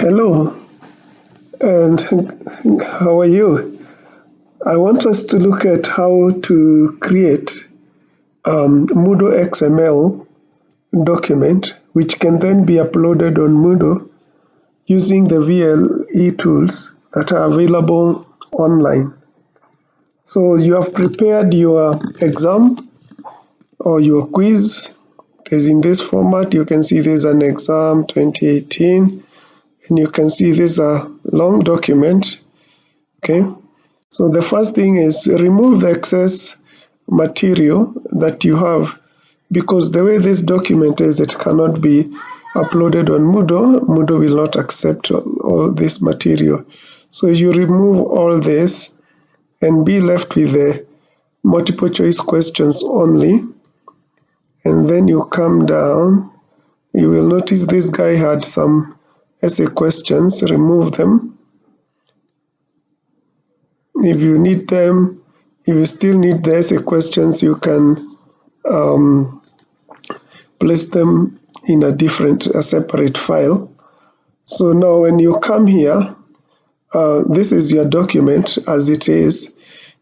Hello, and how are you? I want us to look at how to create Moodle XML document, which can then be uploaded on Moodle using the VLE tools that are available online. So you have prepared your exam or your quiz. It is in this format. You can see there's an exam 2018, and you can see there's a long document. Okay. So the first thing is remove the excess material that you have, because the way this document is, it cannot be uploaded on Moodle. Moodle will not accept all this material. So you remove all this and be left with the multiple choice questions only. And then you come down. You will notice this guy had some essay questions. Remove them. If you need them, if you still need the essay questions, you can place them in a separate file. So now when you come here, this is your document as it is.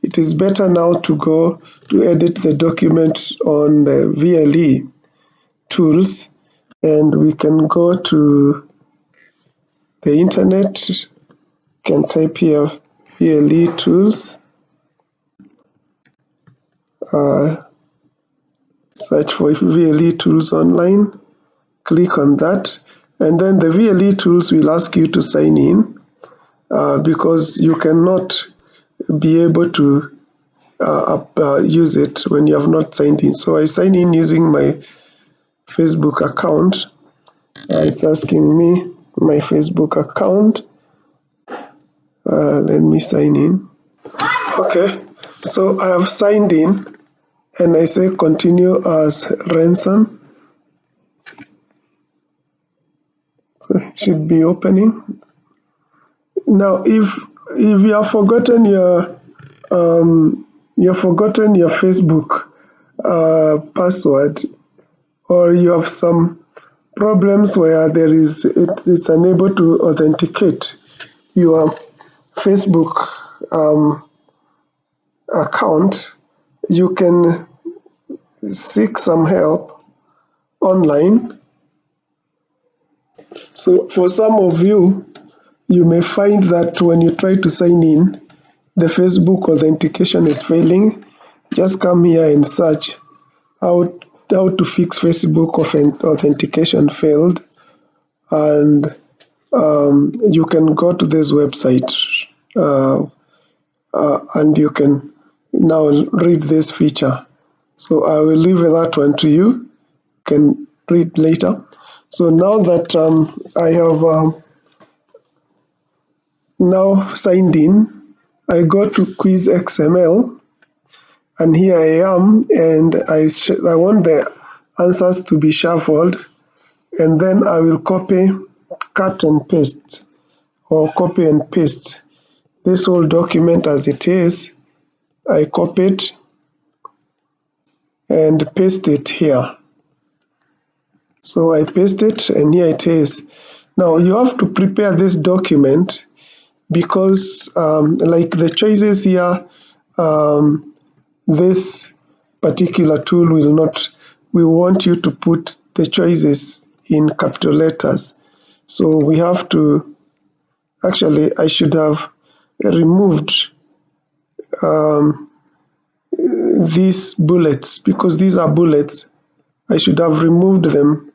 It is better now to go to edit the document on the VLE tools, and we can go to the internet. You can type here VLE tools. Search for VLE tools online, click on that, and then the VLE tools will ask you to sign in because you cannot be able to use it when you have not signed in. So I sign in using my Facebook account. It's asking me my Facebook account. Let me sign in. Okay, so I have signed in, and I say continue as Ransom. So it should be opening. Now, if you have forgotten your Facebook password, or you have some problems where it's unable to authenticate your Facebook account, you can seek some help online. So for some of you, you may find that when you try to sign in, the Facebook authentication is failing. Just come here and search how to fix Facebook authentication failed, and you can go to this website and you can now read this feature. So I will leave that one to you. You can read later. So now that I have now signed in, I go to Quiz XML, and here I am, and I want the answers to be shuffled, and then I will cut and paste, or copy and paste this whole document as it is. I copy it and paste it here. So I paste it, and here it is. Now you have to prepare this document, because like the choices here, this particular tool we want you to put the choices in capital letters. So we have to, actually I should have removed these bullets, because these are bullets. I should have removed them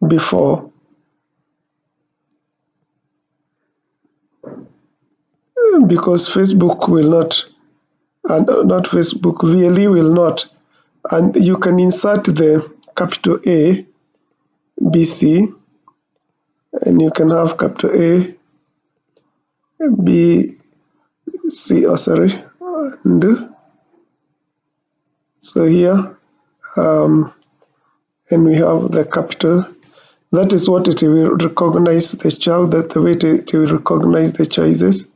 before. Because Facebook will not, not Facebook, VLE will not. And you can insert the capital A, B, C, and you can have capital A, B, C, and so here, and we have the capital. That is what it will recognize the child, that the way it will recognize the choices.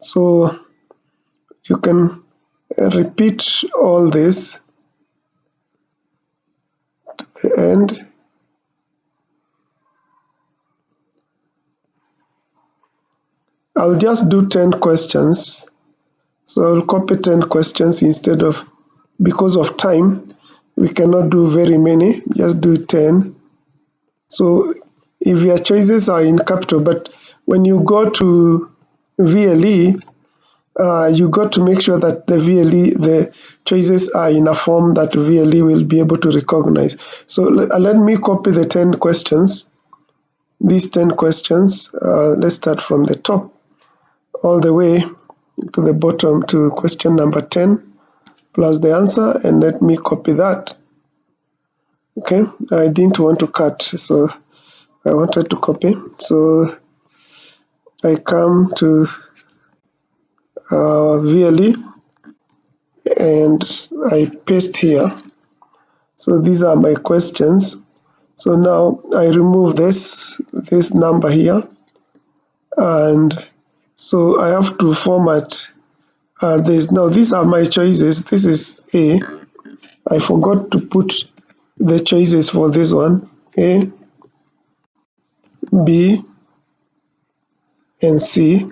So you can repeat all this to the end. I'll just do 10 questions. So I'll copy 10 questions instead of, because of time, we cannot do very many, just do 10. So if your choices are in capital, but when you go to VLE, you got to make sure that the choices are in a form that VLE will be able to recognize. So let me copy the 10 questions, these 10 questions. Let's start from the top all the way to the bottom to question number 10 plus the answer, and let me copy that. Okay, I didn't want to cut, so I wanted to copy. So I come to VLE and I paste here. So these are my questions. So now I remove this number here, and so I have to format this. Now these are my choices. This is A. I forgot to put the choices for this one. A, B, and C.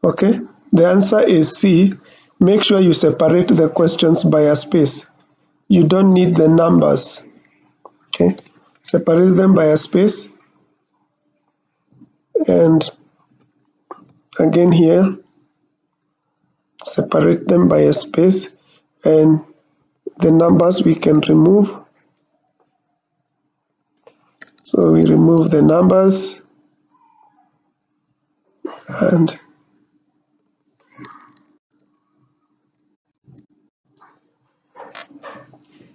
Okay, the answer is C. Make sure you separate the questions by a space. You don't need the numbers. Okay, separate them by a space, and again here separate them by a space, and the numbers we can remove. So we remove the numbers and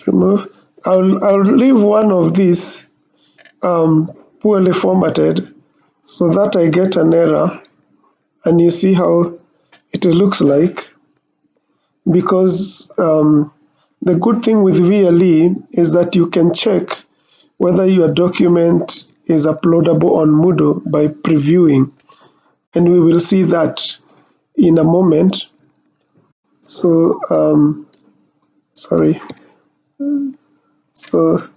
remove. I'll leave one of these poorly formatted so that I get an error, and you see how it looks like, because the good thing with VLE is that you can check whether your document is uploadable on Moodle by previewing, and we will see that in a moment. So sorry, so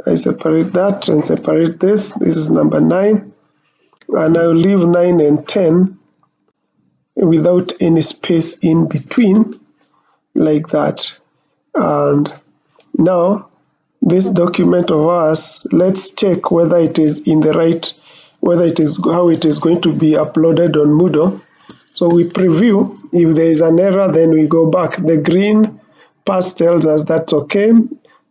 I separate that and separate this. This is number 9, and I'll leave 9 and 10 without any space in between, like that. And now this document of ours, let's check whether it is in the right, whether it is how it is going to be uploaded on Moodle. So we preview. If there is an error, then we go back. The green pass tells us that's okay,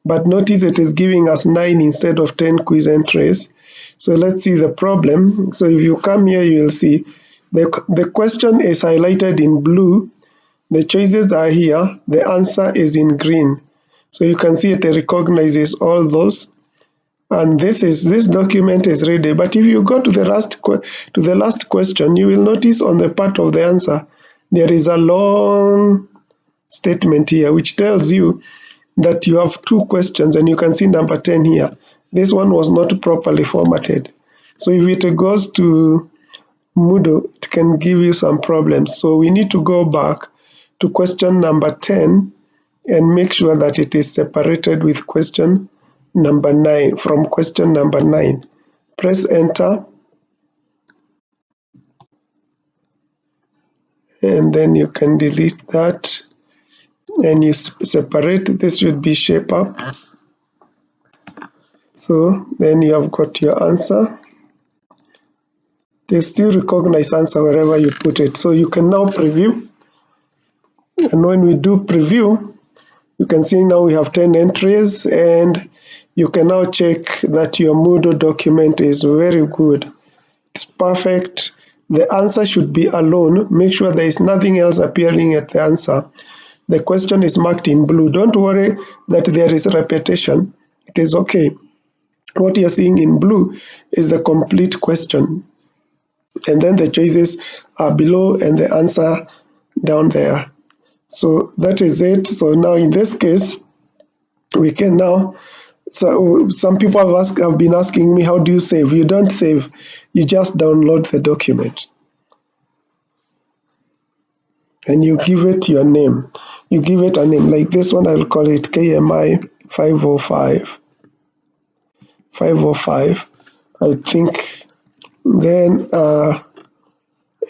but notice it is giving us 9 instead of 10 quiz entries. So let's see the problem. So if you come here, you will see the question is highlighted in blue. The choices are here. The answer is in green. So you can see it recognizes all those, and this document is ready. But if you go to the last question, you will notice on the part of the answer there is a long statement here which tells you that you have 2 questions, and you can see number 10 here. This one was not properly formatted. So if it goes to Moodle, it can give you some problems. So we need to go back to question number 10 and make sure that it is separated with question number 9, from question number 9. Press enter, and then you can delete that, and you separate. This should be shape up. So then you have got your answer. They still recognize answer wherever you put it. So you can now preview, and when we do preview, you can see now we have 10 entries, and you can now check that your Moodle document is very good. It's perfect. The answer should be alone. Make sure there is nothing else appearing at the answer. The question is marked in blue. Don't worry that there is repetition. It is okay. What you're seeing in blue is the complete question, and then the choices are below and the answer down there. So that is it. So now in this case, we can now, so some people have been asking me, how do you save? You don't save, you just download the document and you give it your name. You give it a name, like this one, I'll call it KMI 505. I think. Then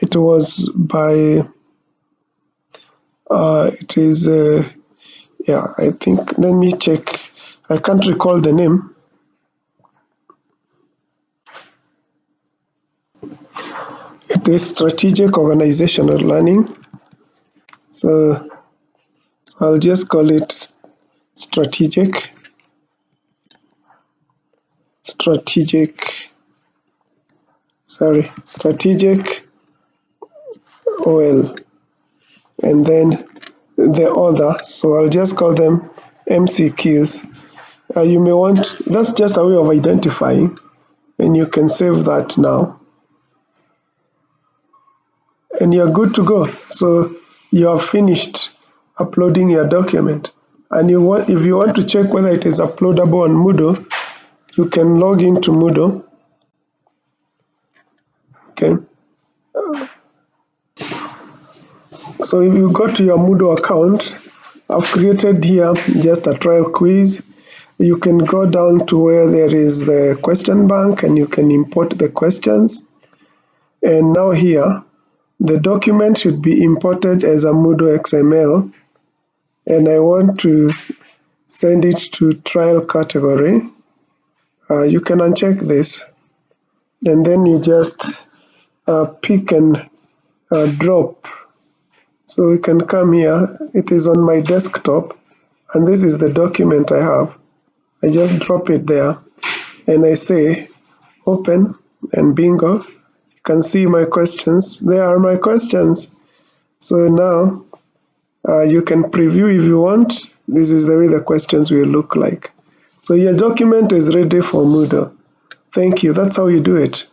It was by, it is, yeah, I think, let me check. I can't recall the name. It is Strategic Organizational Learning. So I'll just call it strategic OL, and then the other, so I'll just call them MCQs. You may want, that's just a way of identifying, and you can save that now. And you're good to go. So you have finished uploading your document. And if you want to check whether it is uploadable on Moodle, you can log into Moodle. Okay. So if you go to your Moodle account, I've created here just a trial quiz. You can go down to where there is the question bank and you can import the questions. And now here, the document should be imported as a Moodle XML. And I want to send it to trial category. You can uncheck this. And then you just pick and drop. So we can come here. It is on my desktop. And this is the document I have. I just drop it there. And I say, open, and bingo. You can see my questions. There are my questions. So now you can preview if you want. This is the way the questions will look like. So your document is ready for Moodle. Thank you. That's how you do it.